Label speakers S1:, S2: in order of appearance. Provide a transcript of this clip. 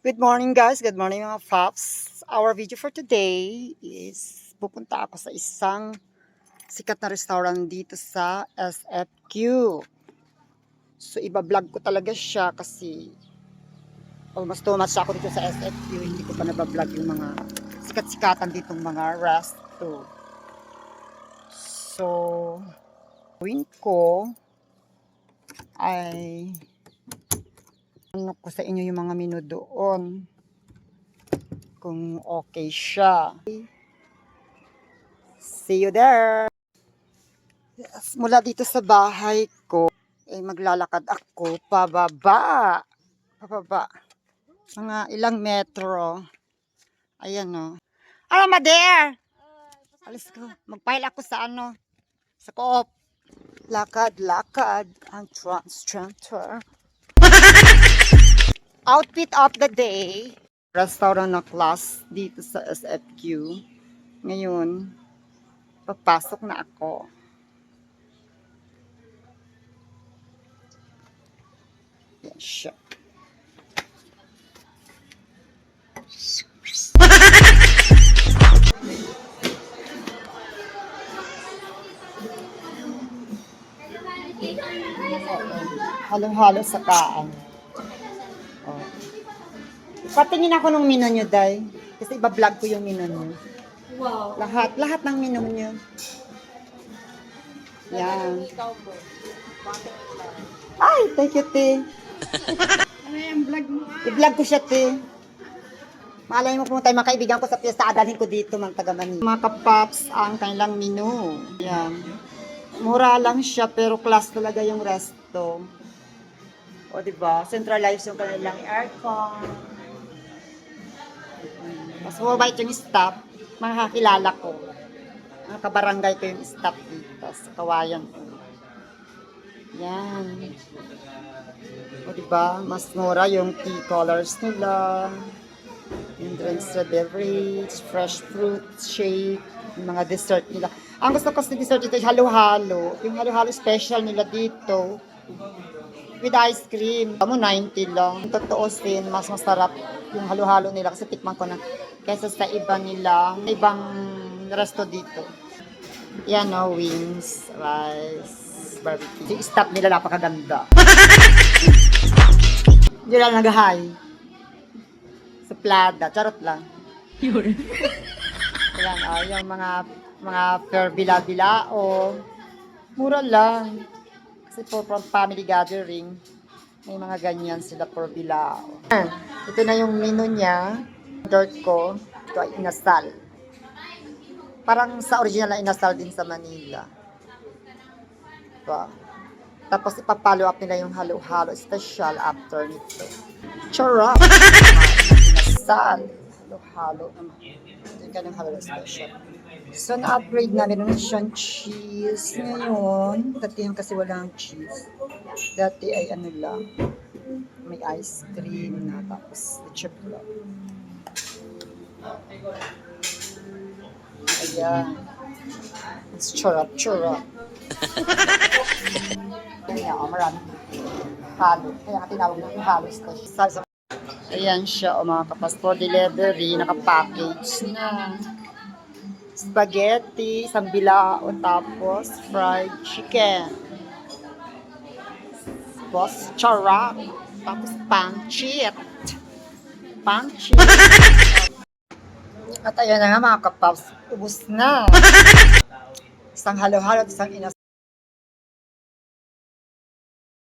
S1: Good morning guys, good morning mga Pops. Our video for today is pupunta ako sa isang sikat na restaurant dito sa SFQ. So iba-vlog ko talaga siya kasi almost 2 months ako dito sa SFQ. Hindi ko pa nabablog yung mga sikat-sikatan ditong mga resto. So, gawin ko ay ano ko sa inyo yung mga menu doon kung okay siya. See you there. Yes, mula dito sa bahay ko maglalakad ako pababa mga ilang metro. Ayan o. Hello Mader, alis ko, magpile ako sa sa co-op. Lakad ang transgender. Outfit of the day. Restaurant na class dito sa SFQ. Ngayon, papasok na ako. Yan siya. Halo-halo sa kaan. Oh. Patingin ako ng menu nyo, Day. Kasi iba-vlog ko yung menu nyo.
S2: Wow.
S1: Lahat ng menu nyo. Yan. Ay, thank you, Te.
S2: Ano yung vlog mo?
S1: I-vlog ko siya, Te. Malay mo pumunta yung mga kaibigan ko sa piyesta, adalhin ko dito, mga taga-Manila. Mga kapaps, ang kanilang menu. Yan. Mura lang siya, pero class talaga yung resto. O, diba? Centralized yung kanilang aircon. Mas mabait yung staff. Makakilala ko. Mga kabarangay ko yung staff dito sa Kawayan ko. Yan. O, diba? Mas mura yung tea colors nila. Yung drinks na beverage, fresh fruit, shake, yung mga dessert nila. Ang gusto ko sa dessert dito ay halo-halo. Yung halo-halo special nila dito. With ice cream. Amo 90 lang. Totoo sin, mas masarap yung halo-halo nila kasi tikman ko na kaysa sa iba nilang ibang resto dito. Yan o, wings, rice, barbecue. Yung stop nila napakaganda. Hindi lang nag-high. Suplada, charot lang. Ayan o, yung mga per bila-bila o mura lang. Kasi po from family gathering, may mga ganyan sila for bilao. Ito na yung menu niya. Order ko. Ito ay inasal. Parang sa original na inasal din sa Manila. Ito. Tapos ipapollow up nila yung halo-halo special after nito. Charot! Inasal. Halo-halo naman. Ito yung kanyang halo special. So, na-upgrade na. Meron na siyang cheese ngayon. Dati yung kasi walang cheese. Dati ay ano lang. May ice cream na. Tapos, chip lang. Ayan. It's churap. Kaya, maraming halo. Kaya nga tinawag na yung halo special. Ayan siya, mga kapastor delivery. Naka-package na. Spaghetti, isang bilao, tapos fried chicken. Tapos charap, tapos pancit. At ayun na nga mga kapaps, ubos na. Isang halo-halo at isang